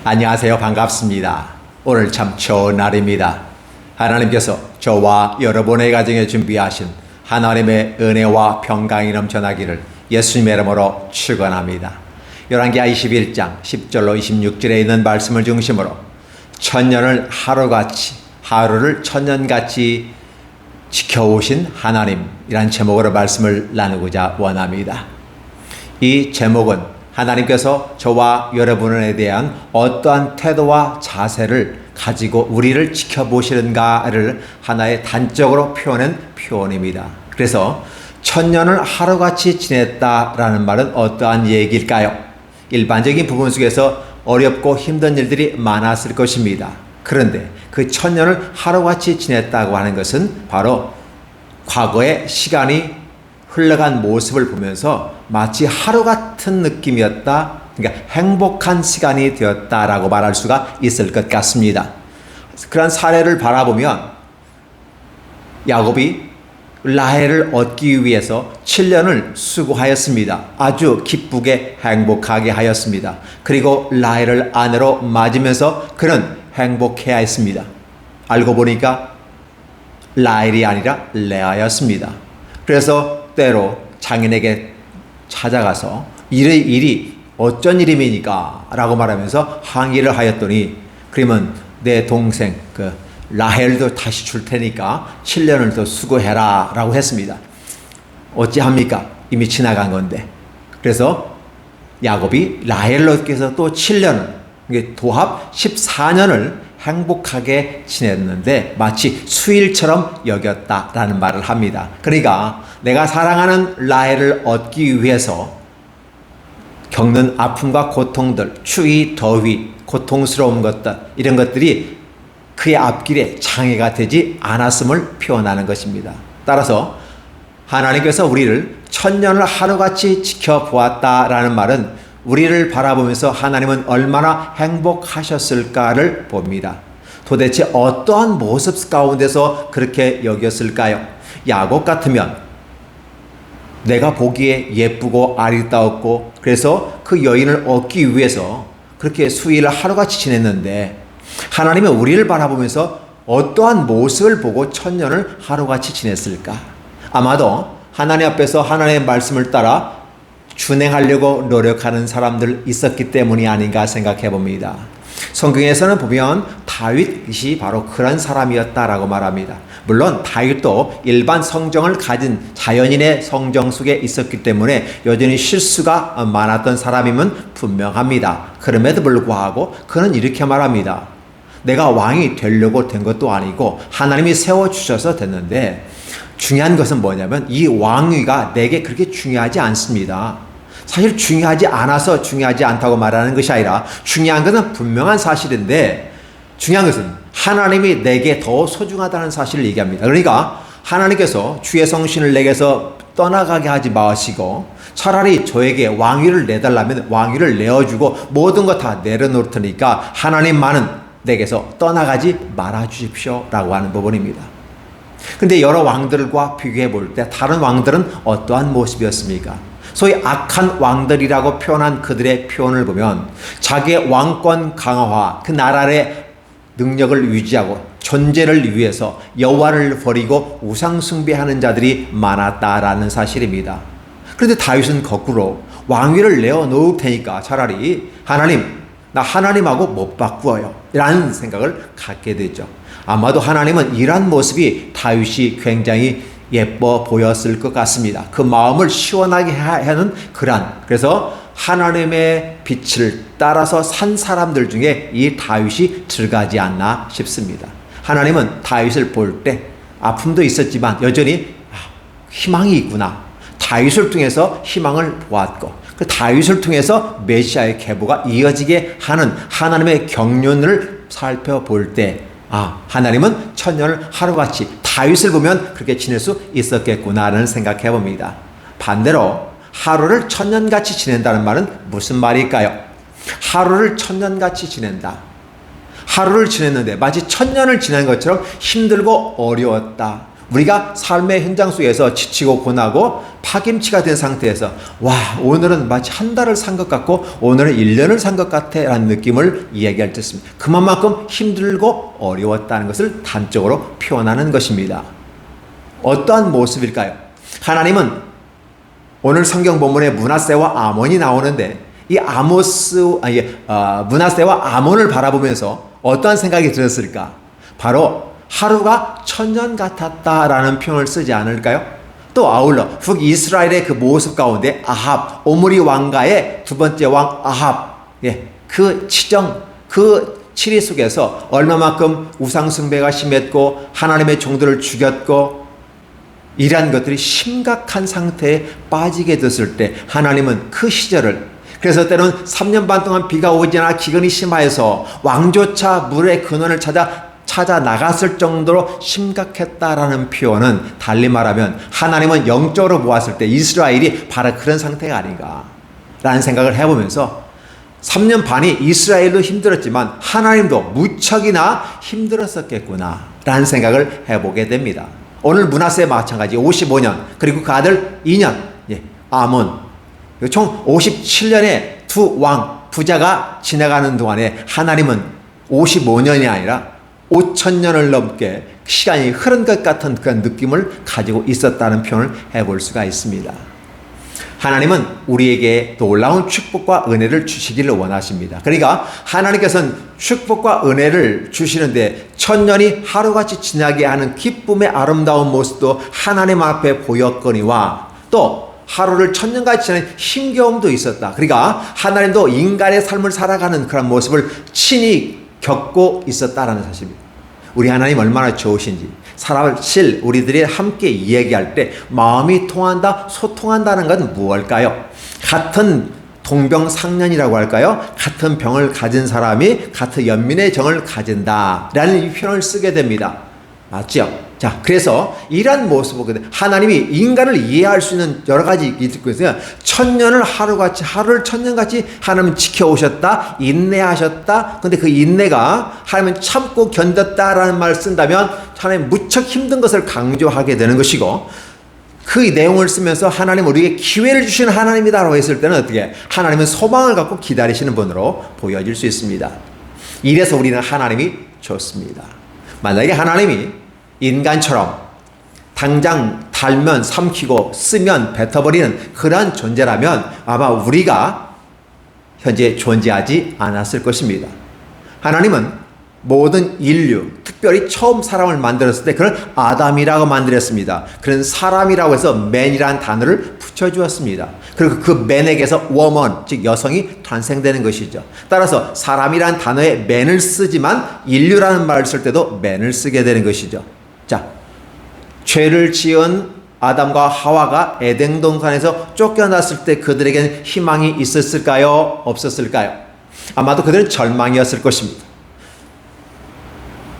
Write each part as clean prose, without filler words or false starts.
안녕하세요. 반갑습니다. 오늘 참 좋은 날입니다. 하나님께서 저와 여러분의 가정에 준비하신 하나님의 은혜와 평강이 넘쳐나기를 예수님의 이름으로 축원합니다. 열왕기하 21장 10절로 26절에 있는 말씀을 중심으로 천년을 하루를 천년같이 지켜오신 하나님이란 제목으로 말씀을 나누고자 원합니다. 이 제목은 하나님께서 저와 여러분에 대한 어떠한 태도와 자세를 가지고 우리를 지켜보시는가를 하나의 단적으로 표현한 표현입니다. 그래서 천년을 하루같이 지냈다라는 말은 어떠한 얘기일까요? 일반적인 부분 속에서 어렵고 힘든 일들이 많았을 것입니다. 그런데 그 천년을 하루같이 지냈다고 하는 것은 바로 과거의 시간이 흘러간 모습을 보면서 마치 하루 같은 느낌이었다. 그러니까 행복한 시간이 되었다라고 말할 수가 있을 것 같습니다. 그런 사례를 바라보면 야곱이 라헬을 얻기 위해서 7년을 수고하였습니다. 아주 기쁘게 행복하게 하였습니다. 그리고 라헬을 아내로 맞으면서 그는 행복해야 했습니다. 알고 보니까 라헬이 아니라 레아였습니다. 그래서 때로 장인에게 찾아가서 일이 어쩐 일임이니까 라고 말하면서 항의를 하였더니 그러면 내 동생 라헬도 다시 줄 테니까 7년을 더 수고해라 라고 했습니다. 어찌합니까? 이미 지나간 건데. 그래서 야곱이 라헬을 얻기 위해서 또 7년을 도합 14년을 행복하게 지냈는데 마치 수일처럼 여겼다라는 말을 합니다. 그러니까 내가 사랑하는 라헬을 얻기 위해서 겪는 아픔과 고통들, 추위, 더위, 고통스러운 것들 이런 것들이 그의 앞길에 장애가 되지 않았음을 표현하는 것입니다. 따라서 하나님께서 우리를 천년을 하루같이 지켜보았다라는 말은 우리를 바라보면서 하나님은 얼마나 행복하셨을까를 봅니다. 도대체 어떠한 모습 가운데서 그렇게 여겼을까요? 야곱 같으면 내가 보기에 예쁘고 아리따웠고 그래서 그 여인을 얻기 위해서 그렇게 수일을 하루같이 지냈는데 하나님은 우리를 바라보면서 어떠한 모습을 보고 천년을 하루같이 지냈을까? 아마도 하나님 앞에서 하나님의 말씀을 따라 준행하려고 노력하는 사람들 있었기 때문이 아닌가 생각해 봅니다. 성경에서는 보면 다윗이 바로 그런 사람이었다라고 말합니다. 물론 다윗도 일반 성정을 가진 자연인의 성정 속에 있었기 때문에 여전히 실수가 많았던 사람임은 분명합니다. 그럼에도 불구하고 그는 이렇게 말합니다. 내가 왕이 되려고 된 것도 아니고 하나님이 세워주셔서 됐는데 중요한 것은 뭐냐면 이 왕위가 내게 그렇게 중요하지 않습니다. 사실 중요하지 않아서 중요하지 않다고 말하는 것이 아니라 중요한 것은 분명한 사실인데 중요한 것은 하나님이 내게 더 소중하다는 사실을 얘기합니다. 그러니까 하나님께서 주의 성신을 내게서 떠나가게 하지 마시고 차라리 저에게 왕위를 내달라면 왕위를 내어주고 모든 것 다 내려놓을 테니까 하나님만은 내게서 떠나가지 말아 주십시오 라고 하는 부분입니다. 근데 여러 왕들과 비교해 볼 때 다른 왕들은 어떠한 모습이었습니까? 소위 악한 왕들이라고 표현한 그들의 표현을 보면 자기의 왕권 강화와 그 나라의 능력을 유지하고 존재를 위해서 여호와를 버리고 우상 숭배하는 자들이 많았다라는 사실입니다. 그런데 다윗은 거꾸로 왕위를 내어놓을 테니까 차라리 나 하나님하고 못 바꾸어요 라는 생각을 갖게 되죠. 아마도 하나님은 이러한 모습이 다윗이 굉장히 예뻐 보였을 것 같습니다. 그 마음을 시원하게 하는 그래서 하나님의 빛을 따라서 산 사람들 중에 이 다윗이 들어가지 않나 싶습니다. 하나님은 다윗을 볼 때 아픔도 있었지만 여전히 희망이 있구나. 다윗을 통해서 희망을 보았고 그 다윗을 통해서 메시아의 계보가 이어지게 하는 하나님의 경륜을 살펴볼 때 하나님은 천년을 하루같이 다윗을 보면 그렇게 지낼 수 있었겠구나라는 생각해 봅니다. 반대로 하루를 천년같이 지낸다는 말은 무슨 말일까요? 하루를 천년같이 지낸다. 하루를 지냈는데 마치 천년을 지낸 것처럼 힘들고 어려웠다. 우리가 삶의 현장 속에서 지치고 고나고 파김치가 된 상태에서 와, 오늘은 마치 한 달을 산 것 같고 오늘은 1년을 산 것 같아 라는 느낌을 이야기할 때 있습니다. 그만큼 힘들고 어려웠다는 것을 단적으로 표현하는 것입니다. 어떠한 모습일까요? 하나님은 오늘 성경 본문에 므낫세와 아몬이 나오는데 이 므낫세와 아몬을 바라보면서 어떠한 생각이 들었을까? 바로 하루가 천년 같았다라는 표현을 쓰지 않을까요? 또 아울러 북이스라엘의 그 모습 가운데 아합, 오므리 왕가의 두 번째 왕 아합, 그 치정, 그 치리 속에서 얼마만큼 우상숭배가 심했고 하나님의 종들을 죽였고 이러한 것들이 심각한 상태에 빠지게 됐을 때 하나님은 그 시절을, 그래서 때로는 3년 반 동안 비가 오지 않아 기근이 심하여서 왕조차 물의 근원을 찾아 나갔을 정도로 심각했다라는 표현은 달리 말하면 하나님은 영적으로 보았을 때 이스라엘이 바로 그런 상태가 아닌가라는 생각을 해보면서 3년 반이 이스라엘도 힘들었지만 하나님도 무척이나 힘들었었겠구나라는 생각을 해보게 됩니다. 오늘 므낫세 마찬가지 55년 그리고 그 아들 2년 아몬 총 57년의 두 왕 부자가 지나가는 동안에 하나님은 55년이 아니라 5,000년을 넘게 시간이 흐른 것 같은 그런 느낌을 가지고 있었다는 표현을 해볼 수가 있습니다. 하나님은 우리에게 놀라운 축복과 은혜를 주시기를 원하십니다. 그러니까 하나님께서는 축복과 은혜를 주시는데 천년이 하루같이 지나게 하는 기쁨의 아름다운 모습도 하나님 앞에 보였거니와 또 하루를 천년같이 지나는 힘겨움도 있었다. 그러니까 하나님도 인간의 삶을 살아가는 그런 모습을 친히 겪고 있었다라는 사실입니다. 우리 하나님 얼마나 좋으신지 사실 우리들이 함께 이야기할 때 마음이 통한다, 소통한다는 건 무엇일까요? 같은 동병상련이라고 할까요? 같은 병을 가진 사람이 같은 연민의 정을 가진다라는 이 표현을 쓰게 됩니다. 맞죠? 자, 그래서 이러한 모습을 하나님이 인간을 이해할 수 있는 여러 가지 있고 있어요. 천년을 하루를 천년같이 하나님은 지켜오셨다, 인내하셨다. 근데 그 인내가 하나님은 참고 견뎠다라는 말을 쓴다면 하나님 무척 힘든 것을 강조하게 되는 것이고, 그 내용을 쓰면서 하나님 우리에게 기회를 주시는 하나님이다라고 했을 때는 어떻게? 하나님은 소망을 갖고 기다리시는 분으로 보여질 수 있습니다. 이래서 우리는 하나님이 좋습니다. 만약에 하나님이 인간처럼 당장 달면 삼키고 쓰면 뱉어버리는 그러한 존재라면 아마 우리가 현재 존재하지 않았을 것입니다. 하나님은 모든 인류, 특별히 처음 사람을 만들었을 때 그런 아담이라고 만들었습니다. 그런 사람이라고 해서 man이라는 단어를 붙여주었습니다. 그리고 그 man에게서 woman, 즉 여성이 탄생되는 것이죠. 따라서 사람이라는 단어에 man을 쓰지만 인류라는 말을 쓸 때도 man을 쓰게 되는 것이죠. 자, 죄를 지은 아담과 하와가 에덴 동산에서 쫓겨났을 때 그들에게는 희망이 있었을까요? 없었을까요? 아마도 그들은 절망이었을 것입니다.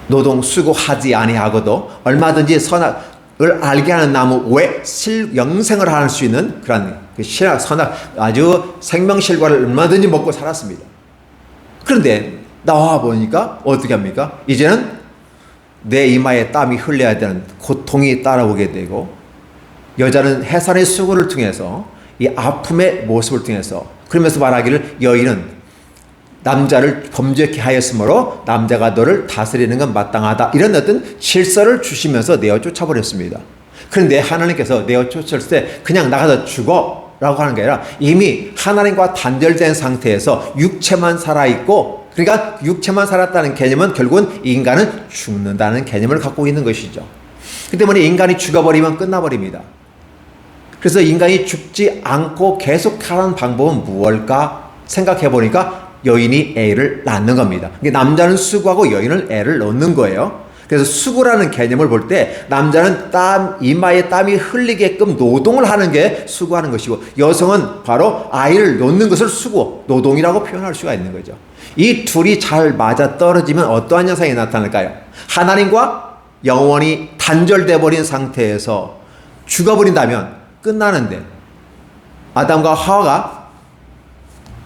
노동 수고하지 아니하고도 얼마든지 선악을 알게 하는 나무 외 영생을 할 수 있는 그런 선악 아주 생명실과를 얼마든지 먹고 살았습니다. 그런데 나와 보니까 어떻게 합니까? 이제는 내 이마에 땀이 흘려야 되는 고통이 따라오게 되고, 여자는 해산의 수고를 통해서 이 아픔의 모습을 통해서 그러면서 말하기를 여인은 남자를 범죄케 하였으므로 남자가 너를 다스리는 건 마땅하다, 이런 어떤 질서를 주시면서 내어 쫓아버렸습니다. 그런데 하나님께서 내어 쫓았을 때 그냥 나가서 죽어 라고 하는 게 아니라 이미 하나님과 단절된 상태에서 육체만 살아있고, 그러니까 육체만 살았다는 개념은 결국은 인간은 죽는다는 개념을 갖고 있는 것이죠. 그 때문에 인간이 죽어버리면 끝나버립니다. 그래서 인간이 죽지 않고 계속하는 방법은 무엇일까 생각해 보니까 여인이 애를 낳는 겁니다. 남자는 수고하고 여인은 애를 낳는 거예요. 그래서 수고라는 개념을 볼 때 남자는 이마에 땀이 흘리게끔 노동을 하는 게 수고하는 것이고, 여성은 바로 아이를 놓는 것을 수고, 노동이라고 표현할 수가 있는 거죠. 이 둘이 잘 맞아 떨어지면 어떠한 현상이 나타날까요? 하나님과 영원히 단절돼 버린 상태에서 죽어버린다면 끝나는데, 아담과 하와가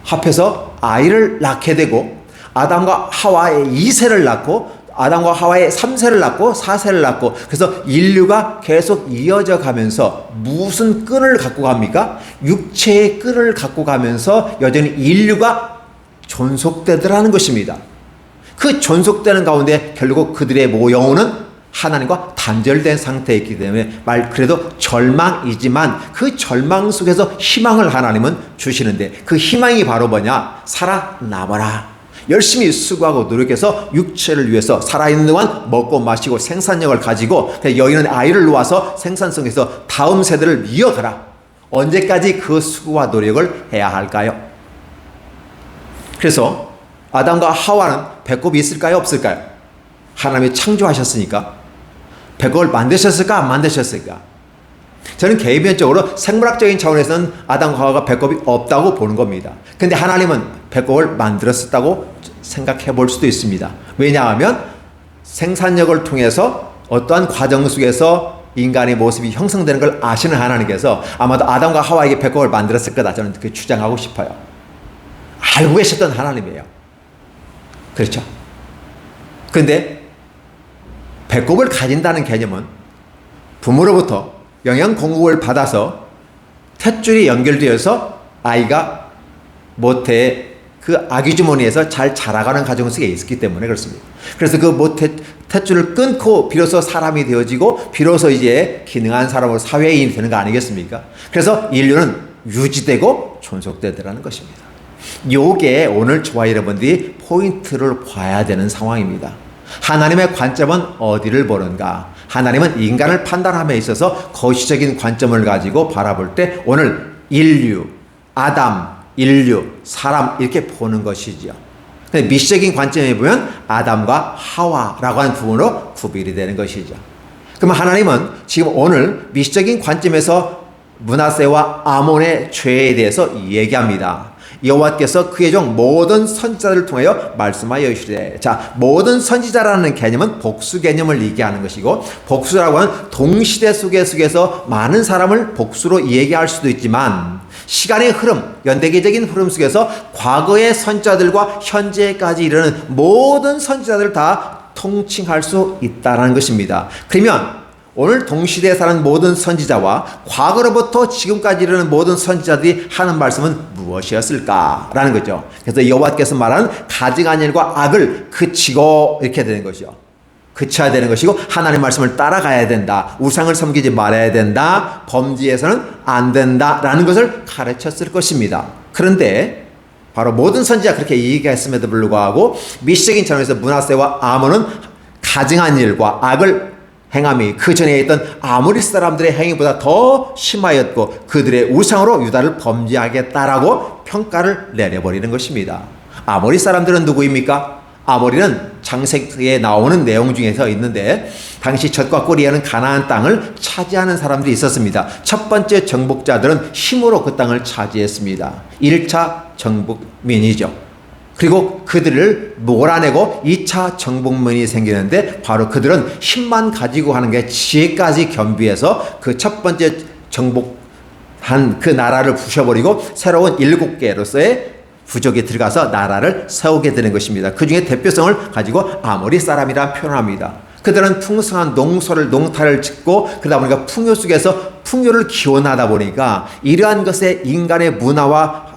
합해서 아이를 낳게 되고 아담과 하와의 2세를 낳고 아담과 하와의 3세를 낳고 4세를 낳고 그래서 인류가 계속 이어져 가면서 무슨 끈을 갖고 갑니까? 육체의 끈을 갖고 가면서 여전히 인류가 존속되더라는 것입니다. 그 존속되는 가운데 결국 그들의 영혼은 하나님과 단절된 상태에 있기 때문에 그래도 절망이지만 그 절망 속에서 희망을 하나님은 주시는데 그 희망이 바로 뭐냐? 살아남아라. 열심히 수고하고 노력해서 육체를 위해서 살아있는 동안 먹고 마시고 생산력을 가지고 여인은 아이를 놓아서 생산성에서 다음 세대를 이어가라. 언제까지 그 수고와 노력을 해야 할까요? 그래서 아담과 하와는 배꼽이 있을까요? 없을까요? 하나님이 창조하셨으니까 배꼽을 만드셨을까? 안 만드셨을까? 저는 개인적으로 생물학적인 차원에서는 아담과 하와가 배꼽이 없다고 보는 겁니다. 근데 하나님은 배꼽을 만들었다고 생각해 볼 수도 있습니다. 왜냐하면 생산력을 통해서 어떠한 과정 속에서 인간의 모습이 형성되는 걸 아시는 하나님께서 아마도 아담과 하와에게 배꼽을 만들었을 거다. 저는 그렇게 주장하고 싶어요. 알고 계셨던 하나님이에요. 그렇죠? 근데 배꼽을 가진다는 개념은 부모로부터 영양 공급을 받아서 탯줄이 연결되어서 아이가 모태의 그 아기 주머니에서 잘 자라가는 과정 속에 있었기 때문에 그렇습니다. 그래서 그 탯줄을 끊고 비로소 사람이 되어지고 비로소 이제 기능한 사람으로 사회인이 되는 거 아니겠습니까? 그래서 인류는 유지되고 존속되더라는 것입니다. 요게 오늘 저와 여러분들이 포인트를 봐야 되는 상황입니다. 하나님의 관점은 어디를 보는가? 하나님은 인간을 판단함에 있어서 거시적인 관점을 가지고 바라볼 때 오늘 인류, 아담, 인류, 사람 이렇게 보는 것이죠. 근데 미시적인 관점에 보면 아담과 하와라고 하는 부분으로 구별이 되는 것이죠. 그럼 하나님은 지금 오늘 미시적인 관점에서 므낫세와 아몬의 죄에 대해서 얘기합니다. 여호와께서 그의 종 모든 선지자들을 통하여 말씀하여 이르시되. 자, 모든 선지자라는 개념은 복수 개념을 얘기하는 것이고 복수라고 하는 동시대 속에서 많은 사람을 복수로 얘기할 수도 있지만 시간의 흐름, 연대기적인 흐름 속에서 과거의 선지자들과 현재까지 이르는 모든 선지자들을 다 통칭할 수 있다는 것입니다. 그러면 오늘 동시대에 사는 모든 선지자와 과거로부터 지금까지 이르는 모든 선지자들이 하는 말씀은 무엇이었을까라는 거죠. 그래서 여호와께서 말하는 가증한 일과 악을 그치고 이렇게 되는 것이죠. 그쳐야 되는 것이고 하나님의 말씀을 따라가야 된다. 우상을 섬기지 말아야 된다. 범죄에서는 안 된다라는 것을 가르쳤을 것입니다. 그런데 바로 모든 선지자가 그렇게 얘기했음에도 불구하고 미시적인 차원에서 므낫세와 아몬은 가증한 일과 악을 행함이 그 전에 있던 아모리 사람들의 행위보다 더 심하였고 그들의 우상으로 유다를 범죄하겠다라고 평가를 내려버리는 것입니다. 아모리 사람들은 누구입니까? 아모리는 창세기에 나오는 내용 중에서 있는데 당시 젖과 꿀이 가나안 땅을 차지하는 사람들이 있었습니다. 첫 번째 정복자들은 힘으로 그 땅을 차지했습니다. 1차 정복민이죠. 그리고 그들을 몰아내고 2차 정복민이 생기는데 바로 그들은 힘만 가지고 하는 게 지혜까지 겸비해서 그 첫 번째 정복한 그 나라를 부셔버리고 새로운 7개로서의 부족이 들어가서 나라를 세우게 되는 것입니다. 그 중에 대표성을 가지고 아모리 사람이라 표현합니다. 그들은 풍성한 농타를 짓고 그러다 보니까 풍요 속에서 풍요를 기원하다 보니까 이러한 것에 인간의 문화와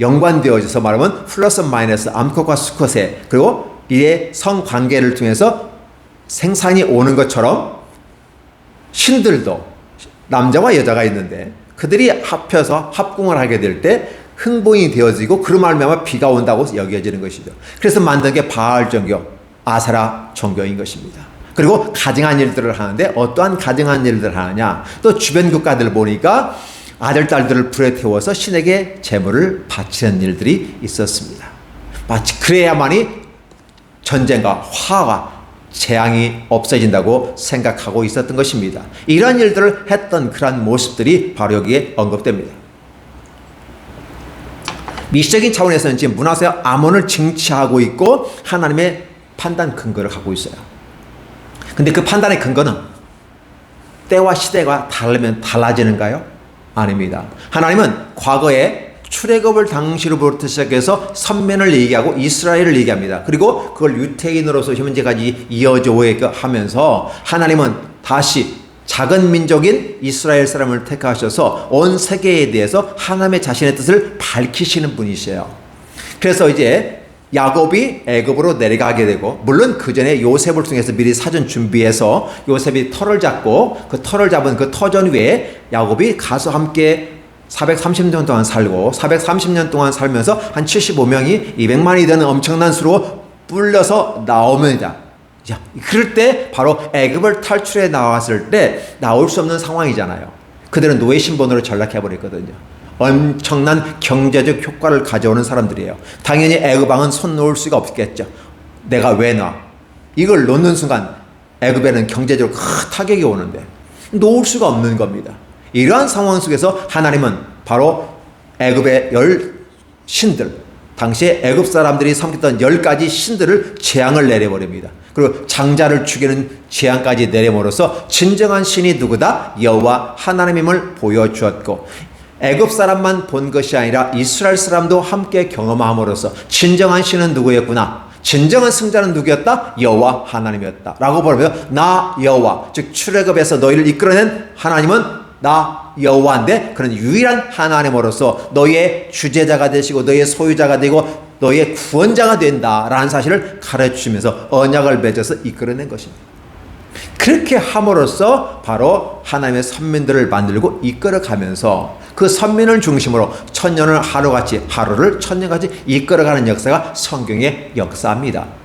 연관되어져서 말하면 플러스 마이너스 암컷과 수컷의 그리고 이의 성관계를 통해서 생산이 오는 것처럼 신들도 남자와 여자가 있는데 그들이 합해서 합궁을 하게 될 때 흥분이 되어지고 그로 말미암아 비가 온다고 여겨지는 것이죠. 그래서 만든 게 바알 종교, 아세라 종교인 것입니다. 그리고 가증한 일들을 하는데 어떠한 가증한 일들을 하느냐? 또 주변 국가들을 보니까 아들, 딸들을 불에 태워서 신에게 제물을 바치는 일들이 있었습니다. 마치 그래야만이 전쟁과 화가 재앙이 없어진다고 생각하고 있었던 것입니다. 이러한 일들을 했던 그러한 모습들이 바로 여기에 언급됩니다. 미시적인 차원에서는 지금 므낫세와 아몬을 징치하고 있고 하나님의 판단 근거를 갖고 있어요. 근데 그 판단의 근거는 때와 시대가 다르면 달라지는가요? 아닙니다. 하나님은 과거에 출애굽을 당시로부터 시작해서 선민을 얘기하고 이스라엘을 얘기합니다. 그리고 그걸 유태인으로서 현재까지 이어져 하면서 하나님은 다시 작은 민족인 이스라엘 사람을 택하셔서 온 세계에 대해서 하나님의 자신의 뜻을 밝히시는 분이세요. 그래서 이제 야곱이 애굽으로 내려가게 되고, 물론 그 전에 요셉을 통해서 미리 사전 준비해서 요셉이 터를 잡고 그 터를 잡은 그 터전 위에 야곱이 가서 함께 430년 동안 살고, 430년 동안 살면서 한 75명이 200만이 되는 엄청난 수로 불려서 나옵니다. 자, 그럴 때 바로 애굽을 탈출해 나왔을 때 나올 수 없는 상황이잖아요. 그들은 노예 신분으로 전락해버렸거든요. 엄청난 경제적 효과를 가져오는 사람들이에요. 당연히 애굽 왕은 손 놓을 수가 없겠죠. 내가 왜 놔? 이걸 놓는 순간 애굽에는 경제적으로 큰 타격이 오는데 놓을 수가 없는 겁니다. 이러한 상황 속에서 하나님은 바로 애굽의 10신들, 당시에 애굽 사람들이 섬겼던 10가지 신들을 재앙을 내려버립니다. 그리고 장자를 죽이는 재앙까지 내려버려서 진정한 신이 누구다? 여호와 하나님임을 보여주었고, 애굽 사람만 본 것이 아니라 이스라엘 사람도 함께 경험함으로써 진정한 신은 누구였구나, 진정한 승자는 누구였다? 여호와 하나님이었다 라고 보면, 나 여호와, 즉 출애굽에서 너희를 이끌어낸 하나님은 나 여호와인데 그는 유일한 하나님으로서 너희의 주제자가 되시고 너희의 소유자가 되고 너희의 구원자가 된다라는 사실을 가르치면서 언약을 맺어서 이끌어낸 것입니다. 그렇게 함으로써 바로 하나님의 선민들을 만들고 이끌어가면서 그 선민을 중심으로 천년을 하루같이, 하루를 천년같이 이끌어가는 역사가 성경의 역사입니다.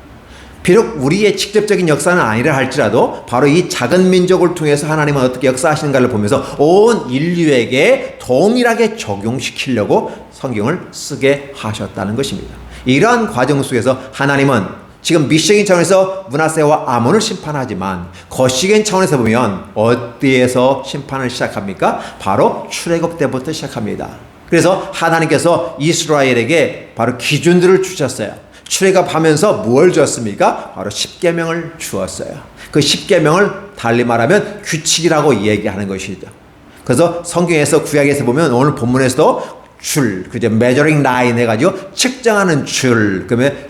비록 우리의 직접적인 역사는 아니라 할지라도 바로 이 작은 민족을 통해서 하나님은 어떻게 역사하시는가를 보면서 온 인류에게 동일하게 적용시키려고 성경을 쓰게 하셨다는 것입니다. 이러한 과정 속에서 하나님은 지금 미시적인 차원에서 므낫세와 아몬을 심판하지만 거시적인 차원에서 보면 어디에서 심판을 시작합니까? 바로 출애굽 때부터 시작합니다. 그래서 하나님께서 이스라엘에게 바로 기준들을 주셨어요. 출애굽하면서 무엇을 주었습니까? 바로 10계명을 주었어요. 그 10계명을 달리 말하면 규칙이라고 얘기하는 것이죠. 그래서 성경에서 구약에서 보면 오늘 본문에서도 줄, 그죠? measuring line 해가지고 측정하는 줄, 그러면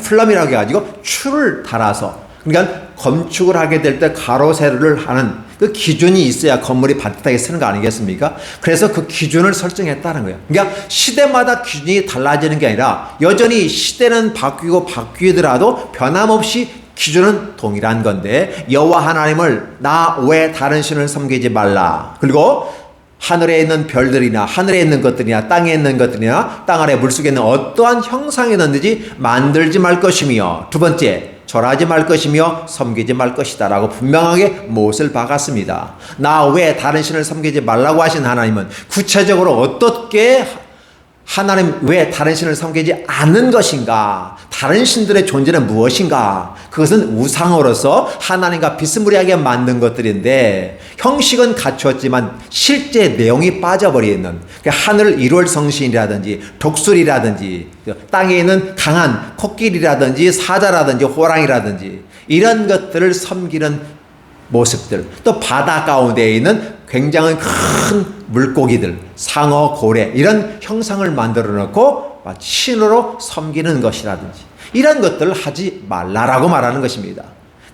플럼이라고 해가지고 줄을 달아서, 그러니까 건축을 하게 될 때 가로 세로를 하는 그 기준이 있어야 건물이 반듯하게 서는 거 아니겠습니까? 그래서 그 기준을 설정했다는 거예요. 그러니까 시대마다 기준이 달라지는 게 아니라 여전히 시대는 바뀌더라도 변함없이 기준은 동일한 건데, 여호와 하나님을 나 외 다른 신을 섬기지 말라. 그리고 하늘에 있는 별들이나 하늘에 있는 것들이나 땅에 있는 것들이나 땅 아래 물속에 있는 어떠한 형상이든지 만들지 말 것이며, 두 번째, 절하지 말 것이며 섬기지 말 것이다 라고 분명하게 못을 박았습니다. 나 외에 다른 신을 섬기지 말라고 하신 하나님은 구체적으로 어떻게 하나님 외에 다른 신을 섬기지 않는 것인가? 다른 신들의 존재는 무엇인가? 그것은 우상으로서 하나님과 비스무리하게 만든 것들인데 형식은 갖추었지만 실제 내용이 빠져버리는, 하늘 1월 성신이라든지 독수리라든지 땅에 있는 강한 코끼리라든지 사자라든지 호랑이라든지 이런 것들을 섬기는 모습들, 또 바다 가운데 있는 굉장히 큰 물고기들, 상어, 고래 이런 형상을 만들어 놓고 신으로 섬기는 것이라든지 이런 것들을 하지 말라라고 말하는 것입니다.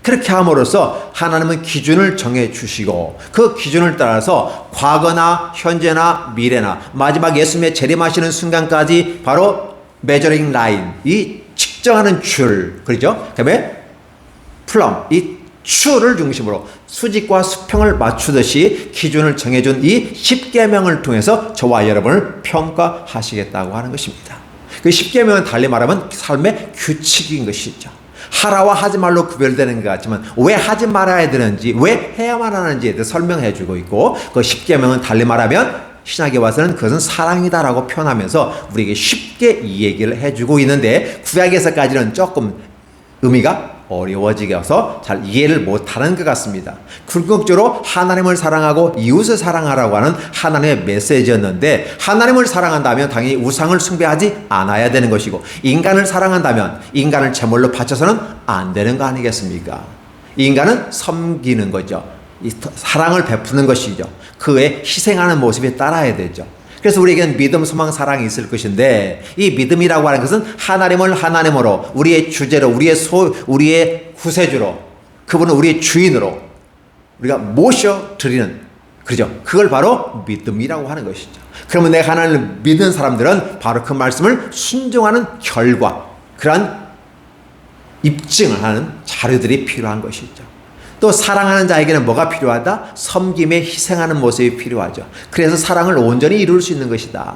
그렇게 함으로써 하나님은 기준을 정해 주시고 그 기준을 따라서 과거나 현재나 미래나 마지막 예수님의 재림하시는 순간까지 바로 measuring line, 이 측정하는 줄, 그렇죠? 그다음에 플럼, 이 추를 중심으로 수직과 수평을 맞추듯이 기준을 정해준 이 10계명을 통해서 저와 여러분을 평가하시겠다고 하는 것입니다. 그 10계명은 달리 말하면 삶의 규칙인 것이죠. 하라와 하지 말로 구별되는 것 같지만 왜 하지 말아야 되는지, 왜 해야만 하는지에 대해 설명해 주고 있고, 그 10계명은 달리 말하면 신약에 와서는 그것은 사랑이다라고 표현하면서 우리에게 쉽게 이 얘기를 해주고 있는데, 구약에서까지는 조금 의미가 어려워지어서 잘 이해를 못하는 것 같습니다. 궁극적으로 하나님을 사랑하고 이웃을 사랑하라고 하는 하나님의 메시지였는데, 하나님을 사랑한다면 당연히 우상을 숭배하지 않아야 되는 것이고, 인간을 사랑한다면 인간을 제물로 바쳐서는 안 되는 거 아니겠습니까? 인간은 섬기는 거죠. 사랑을 베푸는 것이죠. 그 외에 희생하는 모습에 따라야 되죠. 그래서 우리에게는 믿음, 소망, 사랑이 있을 것인데 이 믿음이라고 하는 것은 하나님을 하나님으로 우리의 주제로 우리의 구세주로 그분은 우리의 주인으로 우리가 모셔드리는 그죠? 그걸 바로 믿음이라고 하는 것이죠. 그러면 내가 하나님을 믿는 사람들은 바로 그 말씀을 순종하는 결과 그러한 입증을 하는 자료들이 필요한 것이죠. 또 사랑하는 자에게는 뭐가 필요하다? 섬김에 희생하는 모습이 필요하죠. 그래서 사랑을 온전히 이룰 수 있는 것이다.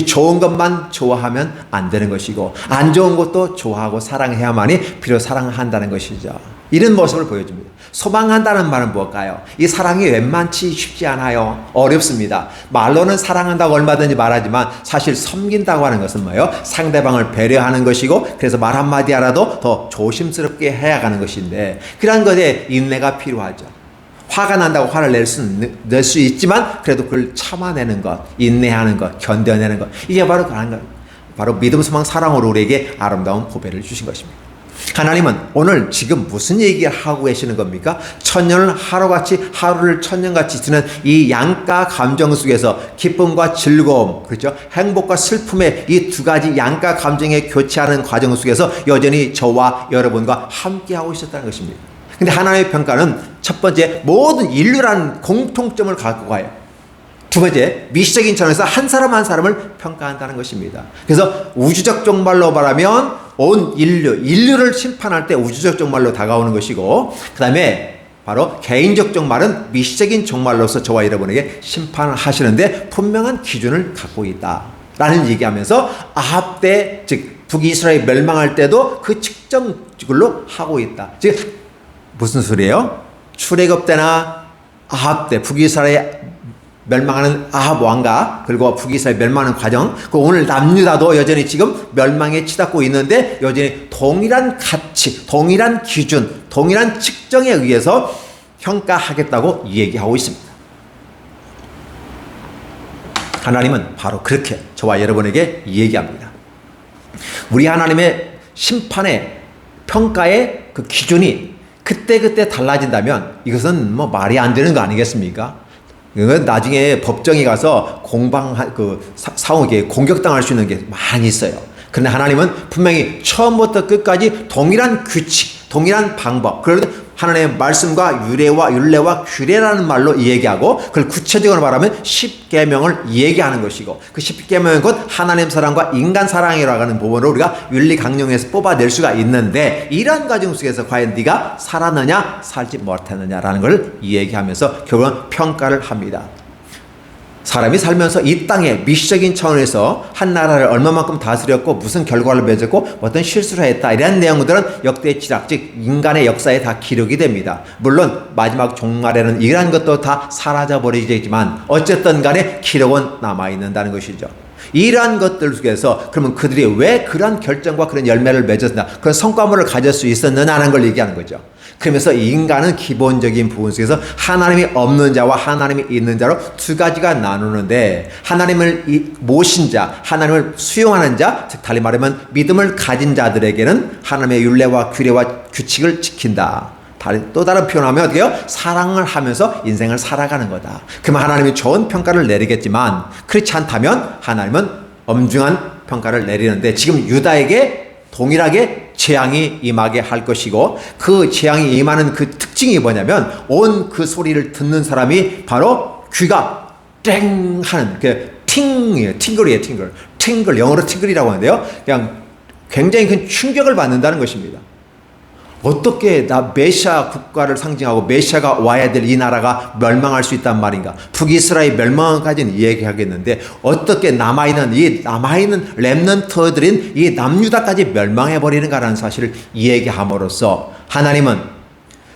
좋은 것만 좋아하면 안 되는 것이고 안 좋은 것도 좋아하고 사랑해야만이 비로소 사랑을 한다는 것이죠. 이런 모습을 보여줍니다. 소망한다는 말은 뭘까요? 이 사랑이 웬만치 쉽지 않아요. 어렵습니다. 말로는 사랑한다고 얼마든지 말하지만 사실 섬긴다고 하는 것은 뭐예요? 상대방을 배려하는 것이고 그래서 말 한마디 하라도 더 조심스럽게 해야 하는 것인데 그런 것에 인내가 필요하죠. 화가 난다고 화를 낼 수 있지만 그래도 그걸 참아내는 것, 인내하는 것, 견뎌내는 것 이게 바로 그런 것. 바로 믿음, 소망, 사랑으로 우리에게 아름다운 보배를 주신 것입니다. 하나님은 오늘 지금 무슨 얘기를 하고 계시는 겁니까? 천년을 하루를 천년같이 지는 이 양가 감정 속에서 기쁨과 즐거움, 그렇죠? 행복과 슬픔의 이 두 가지 양가 감정에 교체하는 과정 속에서 여전히 저와 여러분과 함께하고 있었다는 것입니다. 근데 하나님의 평가는 첫 번째 모든 인류라는 공통점을 갖고 가요. 두 번째 미시적인 차원에서 한 사람 한 사람을 평가한다는 것입니다. 그래서 우주적 종말로 말하면 온 인류를 심판할 때 우주적 종말로 다가오는 것이고 그 다음에 바로 개인적 종말은 미시적인 종말로서 저와 여러분에게 심판을 하시는데 분명한 기준을 갖고 있다라는 얘기하면서 아합 때 즉 북이스라엘 멸망할 때도 그 측정글로 하고 있다. 즉 무슨 소리예요? 출애굽 때나 아합 때 북이스라엘 멸망하는 아합 왕가 그리고 북이스라엘 멸망하는 과정 그 오늘 남유다도 여전히 지금 멸망에 치닫고 있는데 여전히 동일한 가치, 동일한 기준, 동일한 측정에 의해서 평가하겠다고 얘기하고 있습니다. 하나님은 바로 그렇게 저와 여러분에게 얘기합니다. 우리 하나님의 심판의 평가의 그 기준이 그때그때 달라진다면 이것은 뭐 말이 안 되는 거 아니겠습니까? 이건 나중에 법정에 가서 사후에 공격당할 수 있는 게 많이 있어요. 그런데 하나님은 분명히 처음부터 끝까지 동일한 규칙, 동일한 방법, 그래도 하나님의 말씀과 율례와 규례라는 말로 얘기하고 그걸 구체적으로 말하면 십계명을 얘기하는 것이고 그 십계명은 곧 하나님 사랑과 인간 사랑이라고 하는 부분을 우리가 윤리 강령에서 뽑아낼 수가 있는데 이러한 과정 속에서 과연 네가 살았느냐 살지 못했느냐라는 걸 얘기하면서 결국은 평가를 합니다. 사람이 살면서 이 땅에 미시적인 차원에서 한 나라를 얼마만큼 다스렸고 무슨 결과를 맺었고 어떤 실수를 했다 이런 내용들은 역대 지락 즉 인간의 역사에 다 기록이 됩니다. 물론 마지막 종말에는 이러한 것도 다 사라져버리겠지만 어쨌든 간에 기록은 남아있는다는 것이죠. 이러한 것들 속에서 그러면 그들이 왜 그러한 결정과 그런 열매를 맺었나 그런 성과물을 가질 수 있었느냐는 걸 얘기하는 거죠. 그러면서 인간은 기본적인 부분 속에서 하나님이 없는 자와 하나님이 있는 자로 두 가지가 나누는데 하나님을 모신 자, 하나님을 수용하는 자, 즉 달리 말하면 믿음을 가진 자들에게는 하나님의 율례와 규례와 규칙을 지킨다. 또 다른 표현하면 어떻게 해요? 사랑을 하면서 인생을 살아가는 거다. 그러면 하나님이 좋은 평가를 내리겠지만 그렇지 않다면 하나님은 엄중한 평가를 내리는데 지금 유다에게 동일하게 재앙이 임하게 할 것이고 그 재앙이 임하는 그 특징이 뭐냐면 온 그 소리를 듣는 사람이 바로 귀가 땡 하는 그 팅이에요. 팅글이에요. 팅글 영어로 팅글이라고 하는데요. 그냥 굉장히 큰 충격을 받는다는 것입니다. 어떻게 메시아 국가를 상징하고 메시아가 와야 될 이 나라가 멸망할 수 있단 말인가? 북이스라엘 멸망까지는 얘기하겠는데 어떻게 남아있는 렘넌트들인 이 남유다까지 멸망해버리는가라는 사실을 얘기함으로써 하나님은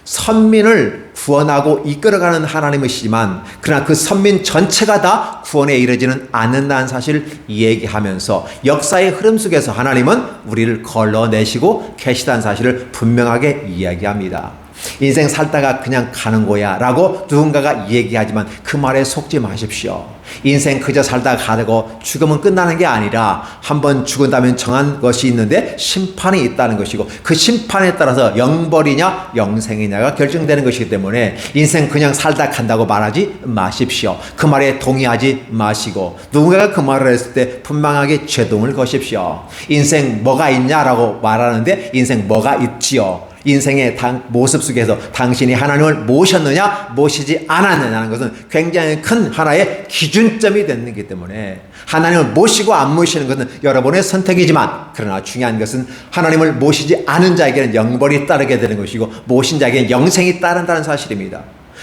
선민을 구원하고 이끌어가는 하나님이시지만 그러나 그 선민 전체가 다 구원에 이르지는 않는다는 사실을 얘기하면서 역사의 흐름 속에서 하나님은 우리를 걸러내시고 계시다는 사실을 분명하게 이야기합니다. 인생 살다가 그냥 가는 거야 라고 누군가가 얘기하지만 그 말에 속지 마십시오. 인생 그저 살다가 가고 죽으면 끝나는 게 아니라 한번 죽은 다면 정한 것이 있는데 심판이 있다는 것이고, 그 심판에 따라서 영벌이냐 영생이냐가 결정되는 것이기 때문에 인생 그냥 살다 간다고 말하지 마십시오. 그 말에 동의하지 마시고, 누군가가 그 말을 했을 때 분명하게 제동을 거십시오. 인생 뭐가 있냐라고 말하는데 인생 뭐가 있지요? 인생의 모습 속에서 당신이 하나님을 모셨느냐 모시지 않았느냐는 것은 굉장히 큰 하나의 기준점이 되는 거기 때문에, 하나님을 모시고 안 모시는 것은 여러분의 선택이지만, 그러나 중요한 것은 하나님을 모시지 않은 자에게는 영벌이 따르게 되는 것이고 모신 자에게는 영생이 따른다는 사실입니다.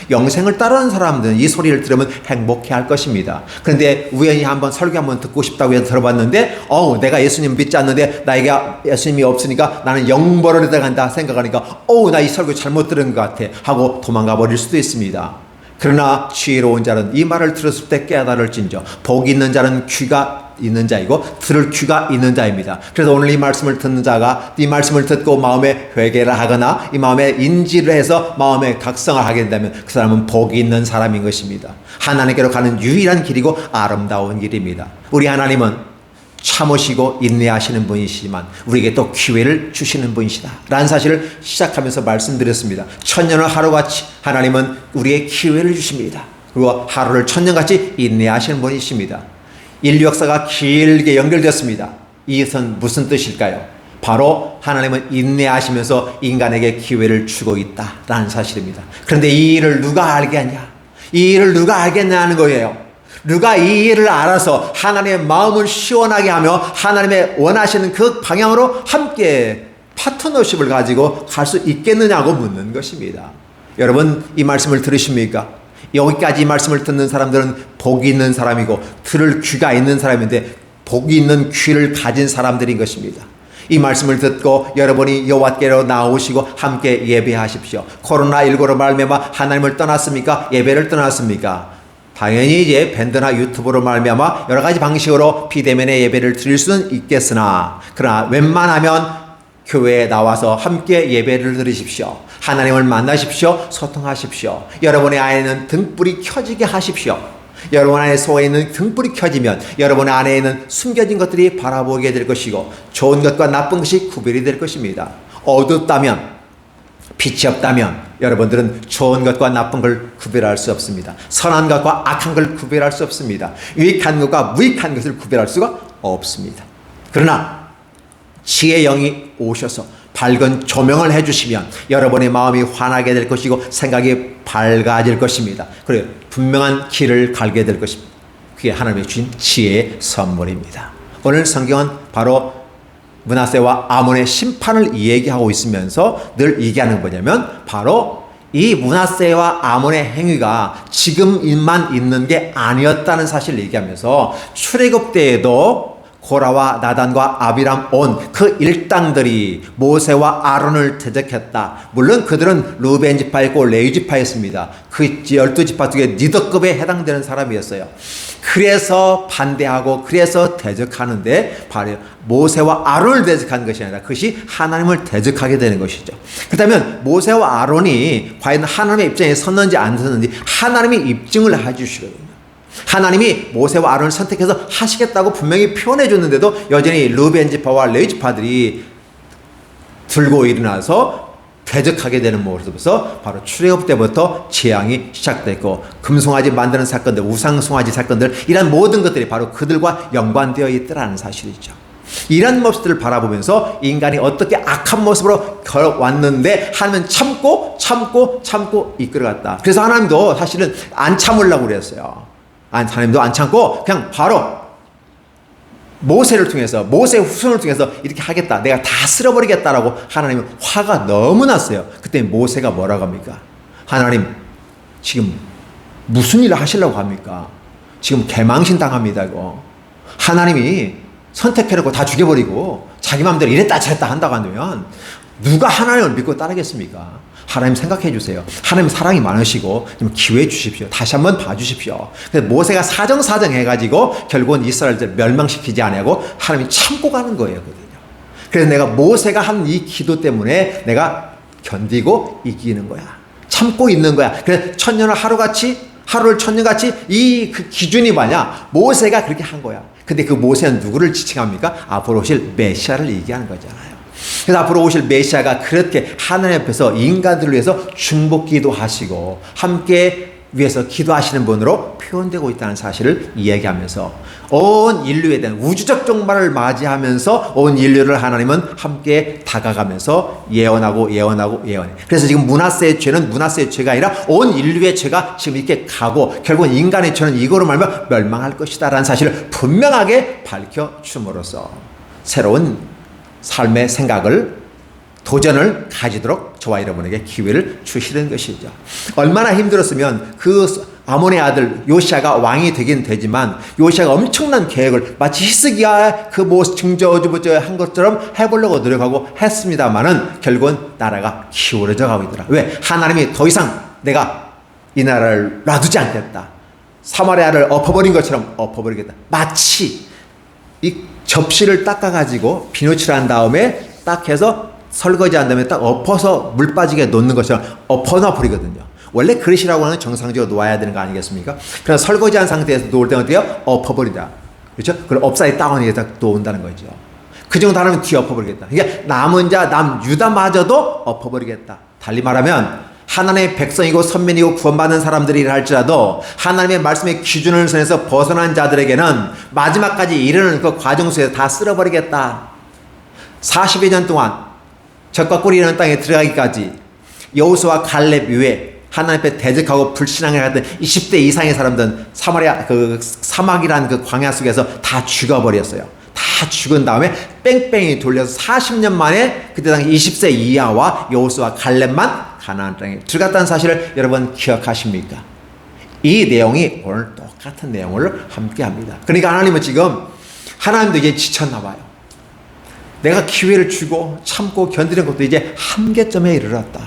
영생을 따르는 사람들은 이 소리를 들으면 행복해할 것입니다. 그런데 우연히 한번 설교 한번 듣고 싶다고 해서 들어봤는데 내가 예수님 믿지 않는데 나에게 예수님이 없으니까 나는 영벌을 얻어간다 생각하니까 나 이 설교 잘못 들은 것 같아 하고 도망가 버릴 수도 있습니다. 그러나 지혜로운 자는 이 말을 들었을 때 깨달을진저 복 있는 자는 귀가 있는 자이고 들을 귀가 있는 자입니다. 그래서 오늘 이 말씀을 듣는 자가 이 말씀을 듣고 마음에 회개를 하거나 이 마음에 인지를 해서 마음에 각성을 하게 된다면 그 사람은 복이 있는 사람인 것입니다. 하나님께로 가는 유일한 길이고 아름다운 길입니다. 우리 하나님은 참으시고 인내하시는 분이시지만 우리에게 또 기회를 주시는 분이시다 라는 사실을 시작하면서 말씀드렸습니다. 천년을 하루같이 하나님은 우리에게 기회를 주십니다. 그리고 하루를 천년같이 인내하시는 분이십니다. 인류 역사가 길게 연결되었습니다. 이것은 무슨 뜻일까요? 바로 하나님은 인내하시면서 인간에게 기회를 주고 있다라는 사실입니다. 그런데 이 일을 누가 알겠냐? 이 일을 누가 알겠냐는 거예요. 누가 이 일을 알아서 하나님의 마음을 시원하게 하며 하나님의 원하시는 그 방향으로 함께 파트너십을 가지고 갈 수 있겠느냐고 묻는 것입니다. 여러분, 이 말씀을 들으십니까? 여기까지 이 말씀을 듣는 사람들은 복이 있는 사람이고 들을 귀가 있는 사람인데 복이 있는 귀를 가진 사람들인 것입니다. 이 말씀을 듣고 여러분이 여호와께로 나오시고 함께 예배하십시오. 코로나19로 말미암아 하나님을 떠났습니까? 예배를 떠났습니까? 당연히 이제 밴드나 유튜브로 말미암아 여러 가지 방식으로 비대면의 예배를 드릴 수는 있겠으나, 그러나 웬만하면 교회에 나와서 함께 예배를 드리십시오. 하나님을 만나십시오. 소통하십시오. 여러분의 안에는 등불이 켜지게 하십시오. 여러분 안에 속에 있는 등불이 켜지면 여러분 안에 있는 숨겨진 것들이 바라보게 될 것이고 좋은 것과 나쁜 것이 구별이 될 것입니다. 어둡다면, 빛이 없다면 여러분들은 좋은 것과 나쁜 걸 구별할 수 없습니다. 선한 것과 악한 걸 구별할 수 없습니다. 유익한 것과 무익한 것을 구별할 수가 없습니다. 그러나 지혜의 영이 오셔서 밝은 조명을 해주시면 여러분의 마음이 환하게 될 것이고 생각이 밝아질 것입니다. 그리고 분명한 길을 갈게 될 것입니다. 그게 하나님이 주신 지혜의 선물입니다. 오늘 성경은 바로 므낫세와 아몬의 심판을 얘기하고 있으면서 늘 얘기하는 뭐냐면 바로 이 므낫세와 아몬의 행위가 지금만 있는 게 아니었다는 사실을 얘기하면서 출애굽 때에도 고라와 나단과 아비람 온 그 일당들이 모세와 아론을 대적했다. 물론 그들은 루벤 지파였고 레위 지파였습니다. 그 12지파 중에 리더급에 해당되는 사람이었어요. 그래서 반대하고 그래서 대적하는데 바로 모세와 아론을 대적한 것이 아니라 그것이 하나님을 대적하게 되는 것이죠. 그렇다면 모세와 아론이 과연 하나님의 입장에 섰는지 안 섰는지 하나님이 입증을 해주시거든요. 하나님이 모세와 아론을 선택해서 하시겠다고 분명히 표현해 줬는데도 여전히 루벤 지파와 레위 지파들이 들고 일어나서 대적하게 되는 모습에서 바로 출애굽 때부터 재앙이 시작됐고 금송아지 만드는 사건들, 우상송아지 사건들, 이런 모든 것들이 바로 그들과 연관되어 있더라는 사실이죠. 이런 모습들을 바라보면서 인간이 어떻게 악한 모습으로 왔는데 하나님은 참고 이끌어갔다. 그래서 하나님도 사실은 안 참으려고 그랬어요. 하나님도 안 참고 그냥 바로 모세를 통해서, 모세의 후손을 통해서 이렇게 하겠다, 내가 다 쓸어버리겠다라고 하나님은 화가 너무 났어요. 그때 모세가 뭐라고 합니까? 하나님 지금 무슨 일을 하시려고 합니까? 지금 개망신 당합니다 이거. 하나님이 선택해놓고 다 죽여버리고 자기 마음대로 이랬다 저랬다 한다고 하면 누가 하나님을 믿고 따르겠습니까? 하나님 생각해 주세요. 하나님 사랑이 많으시고 좀 기회 주십시오. 다시 한번 봐주십시오. 그래서 모세가 사정 해가지고 결국은 이스라엘을 멸망시키지 않고 하나님이 참고 가는 거예요. 그래서 내가 모세가 한 이 기도 때문에 내가 견디고 이기는 거야. 참고 있는 거야. 그래서 천년을 하루를 천년같이 그 기준이 뭐냐? 모세가 그렇게 한 거야. 근데 그 모세는 누구를 지칭합니까? 앞으로 오실 메시아를 얘기하는 거잖아요. 그래서 앞으로 오실 메시아가 그렇게 하나님 앞에서 인간들을 위해서 중보기도 하시고 함께 위해서 기도하시는 분으로 표현되고 있다는 사실을 이야기하면서 온 인류에 대한 우주적 종말을 맞이하면서 온 인류를 하나님은 함께 다가가면서 예언하고. 그래서 지금 므낫세의 죄는 므낫세의 죄가 아니라 온 인류의 죄가 지금 이렇게 가고 결국은 인간의 죄는 이거로 말하면 멸망할 것이다 라는 사실을 분명하게 밝혀줌으로써 새로운 삶의 생각을 도전을 가지도록 저와 여러분에게 기회를 주시는 것이죠. 얼마나 힘들었으면 그 아몬의 아들 요시아가 왕이 되긴 되지만 요시아가 엄청난 계획을 마치 히스기야 그 증저주부저 한 것처럼 해보려고 노력하고 했습니다만은 결국은 나라가 기울어져 가고 있더라. 왜? 하나님이 더 이상 내가 이 나라를 놔두지 않겠다. 사마리아를 엎어버린 것처럼 엎어버리겠다. 마치 이 접시를 닦아가지고 비누칠한 다음에 딱 해서 설거지한 다음에 딱 엎어서 물 빠지게 놓는 것처럼 엎어놔 버리거든요. 원래 그릇이라고 하는 정상적으로 놓아야 되는 거 아니겠습니까? 그럼 설거지한 상태에서 놓을 때는 어때요? 엎어버리다. 그렇죠? 그걸 업사이드 다운에 딱 놓는다는 거죠. 그 정도 하면 뒤 엎어버리겠다. 그러니까 남은 자, 유다마저도 엎어버리겠다. 달리 말하면 하나님의 백성이고 선민이고 구원받는 사람들이라 할지라도 하나님의 말씀의 기준을 선에서 벗어난 자들에게는 마지막까지 이르는 그 과정 속에서 다 쓸어버리겠다. 40여 년 동안 적과 꿀이 있는 땅에 들어가기까지 여호수아 칼렙 이후에 하나님 앞에 대적하고 불신앙을 하던 20대 이상의 사람들은 사마리아 그 사막이라는 그 광야 속에서 다 죽어버렸어요. 다 죽은 다음에 뺑뺑이 돌려서 40년 만에 그때 당시 20세 이하와 여호수아 칼렙만 가나안 땅에 들어갔다는 사실을 여러분 기억하십니까? 이 내용이 오늘 똑같은 내용을 함께 합니다. 그러니까 하나님은 지금 하나님도 이제 지쳤나 봐요. 내가 기회를 주고 참고 견디는 것도 이제 한계점에 이르렀다.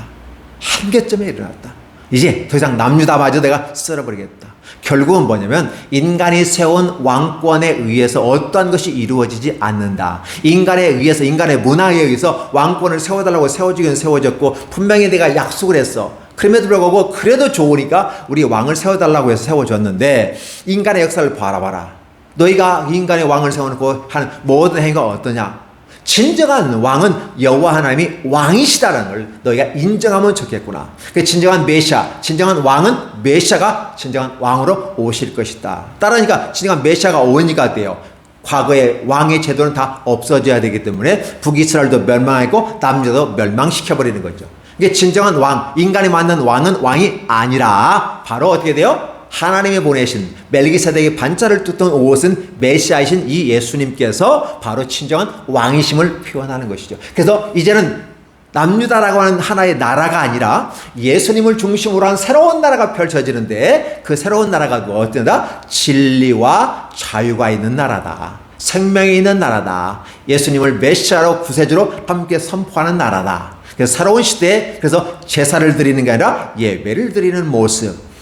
한계점에 이르렀다. 이제 더 이상 남유다마저 내가 쓸어버리겠다. 결국은 뭐냐면 인간이 세운 왕권에 의해서 어떠한 것이 이루어지지 않는다. 인간에 의해서 인간의 문화에 의해서 왕권을 세워달라고 세워지긴 세워졌고 분명히 내가 약속을 했어. 그럼에도 불구하고 그래도 좋으니까 우리 왕을 세워달라고 해서 세워줬는데 인간의 역사를 바라봐라. 너희가 인간의 왕을 세워놓고 하는 모든 행위가 어떠냐? 진정한 왕은 여호와 하나님이 왕이시다는 걸 너희가 인정하면 좋겠구나. 진정한 메시아, 진정한 왕은 메시아가 진정한 왕으로 오실 것이다. 따라하니까 진정한 메시아가 오니까 돼요. 과거의 왕의 제도는 다 없어져야 되기 때문에 북이스라엘도 멸망했고 남유다도 멸망시켜버리는 거죠. 이게 진정한 왕, 인간이 만든 왕은 왕이 아니라 바로 어떻게 돼요? 하나님이 보내신 멜기세덱의 반차를 뜯던 옷은 메시아이신 이 예수님께서 바로 진정한 왕이심을 표현하는 것이죠. 그래서 이제는 남유다라고 하는 하나의 나라가 아니라 예수님을 중심으로 한 새로운 나라가 펼쳐지는데 그 새로운 나라가 어떠냐? 진리와 자유가 있는 나라다. 생명이 있는 나라다. 예수님을 메시아로 구세주로 함께 선포하는 나라다. 그래서 새로운 시대에 그래서 제사를 드리는 게 아니라 예배를 드리는 모습.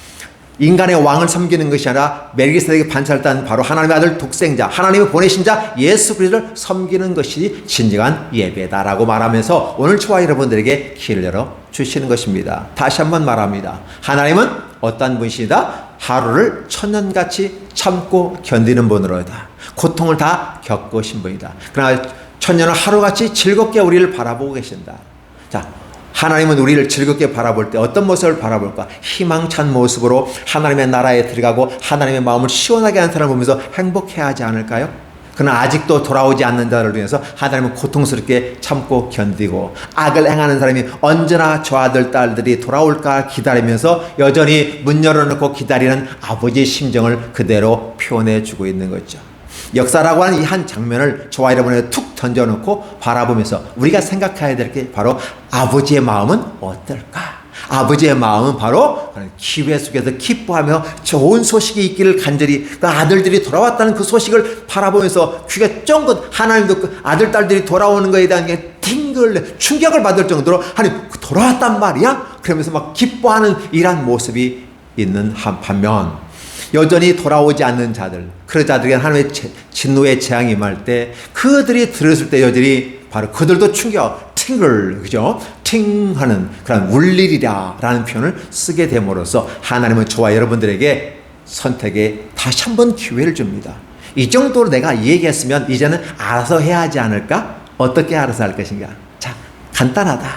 인간의 왕을 섬기는 것이 아니라 멜기세덱의 반차를 딴 바로 하나님의 아들 독생자, 하나님이 보내신 자 예수 그리스도를 섬기는 것이 진정한 예배다라고 말하면서 오늘 저와 여러분들에게 길을 열어 주시는 것입니다. 다시 한번 말합니다. 하나님은 어떤 분이시다? 하루를 천년같이 참고 견디는 분으로다. 고통을 다 겪으신 분이다. 그러나 천년을 하루같이 즐겁게 우리를 바라보고 계신다. 자, 하나님은 우리를 즐겁게 바라볼 때 어떤 모습을 바라볼까? 희망찬 모습으로 하나님의 나라에 들어가고 하나님의 마음을 시원하게 하는 사람을 보면서 행복해야 하지 않을까요? 그러나 아직도 돌아오지 않는 자를 위해서 하나님은 고통스럽게 참고 견디고 악을 행하는 사람이 언제나 저 아들 딸들이 돌아올까 기다리면서 여전히 문 열어놓고 기다리는 아버지의 심정을 그대로 표현해 주고 있는 거죠. 역사라고 하는 이 한 장면을 저와 여러분에게 툭 던져놓고 바라보면서 우리가 생각해야 될 게 바로 아버지의 마음은 어떨까? 아버지의 마음은 바로 기회 속에서 기뻐하며 좋은 소식이 있기를 간절히 그 아들들이 돌아왔다는 그 소식을 바라보면서 귀가 쫑긋 하나님도 그 아들 딸들이 돌아오는 것에 대한 게 팅글 충격을 받을 정도로 하나님 돌아왔단 말이야? 그러면서 막 기뻐하는 이러한 모습이 있는 반면 여전히 돌아오지 않는 자들, 그런 자들에게 하나님의 진노의 재앙이 임할 때 그들이 들었을 때 여전히 바로 그들도 충격, 팅글, 그죠? 팅하는 그런 울리리라 라는 표현을 쓰게 됨으로써 하나님은 저와 여러분들에게 선택에 다시 한번 기회를 줍니다. 이 정도로 내가 얘기했으면 이제는 알아서 해야 하지 않을까? 어떻게 알아서 할 것인가? 자, 간단하다.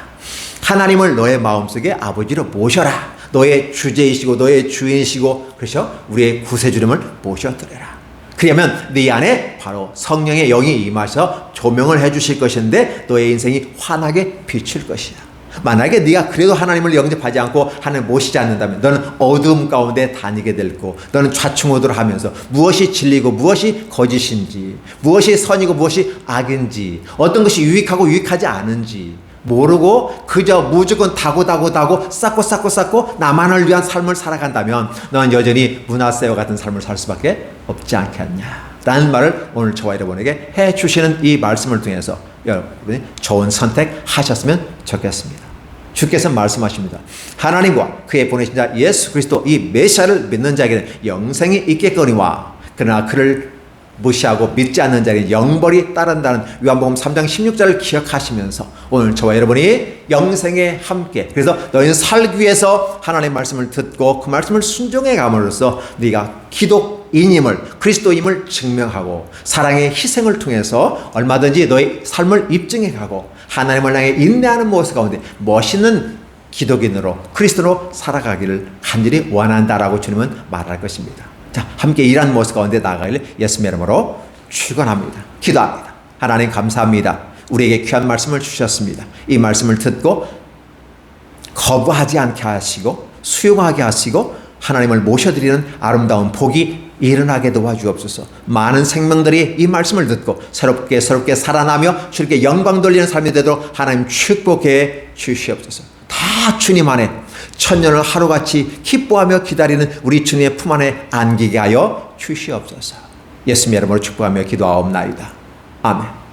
하나님을 너의 마음속에 아버지로 모셔라. 너의 주제이시고 너의 주인이시고 그렇죠? 우리의 구세주님을 모셔드려라. 그러면 네 안에 바로 성령의 영이 임하셔서 조명을 해주실 것인데 너의 인생이 환하게 비칠 것이다. 만약에 네가 그래도 하나님을 영접하지 않고 하나님을 모시지 않는다면 너는 어두움 가운데 다니게 될 거고 너는 좌충우돌 하면서 무엇이 진리고 무엇이 거짓인지 무엇이 선이고 무엇이 악인지 어떤 것이 유익하고 유익하지 않은지 모르고 그저 무조건 다고 쌓고 나만을 위한 삶을 살아간다면 너는 여전히 문하세와 같은 삶을 살 수밖에 없지 않겠냐 라는 말을 오늘 저와 여러분에게 해주시는 이 말씀을 통해서 여러분이 좋은 선택 하셨으면 좋겠습니다. 주께서 말씀하십니다. 하나님과 그의 보내신 자 예수 그리스도 이 메시아를 믿는 자에게는 영생이 있겠거니와 그러나 그를 무시하고 믿지 않는 자에게 영벌이 따른다는 요한복음 3장 16절을 기억하시면서 오늘 저와 여러분이 영생에 함께 그래서 너희는 살기 위해서 하나님의 말씀을 듣고 그 말씀을 순종해 감으로써 네가 기독인임을 그리스도임을 증명하고 사랑의 희생을 통해서 얼마든지 너의 삶을 입증해 가고 하나님을 향해 인내하는 모습 가운데 멋있는 기독인으로 그리스도로 살아가기를 간절히 원한다라고 주님은 말할 것입니다. 자, 함께 일하는 모습 가운데 나아가기를 예수님의 이름으로 축원합니다. 기도합니다. 하나님 감사합니다. 우리에게 귀한 말씀을 주셨습니다. 이 말씀을 듣고 거부하지 않게 하시고 수용하게 하시고 하나님을 모셔드리는 아름다운 복이 일어나게 도와주옵소서. 많은 생명들이 이 말씀을 듣고 새롭게 살아나며 주님께 영광 돌리는 삶이 되도록 하나님 축복해 주시옵소서. 다 주님 안에 천년을 하루같이 기뻐하며 기다리는 우리 주님의 품 안에 안기게 하여 주시옵소서. 예수님의 이름으로 축복하며 기도하옵나이다. 아멘.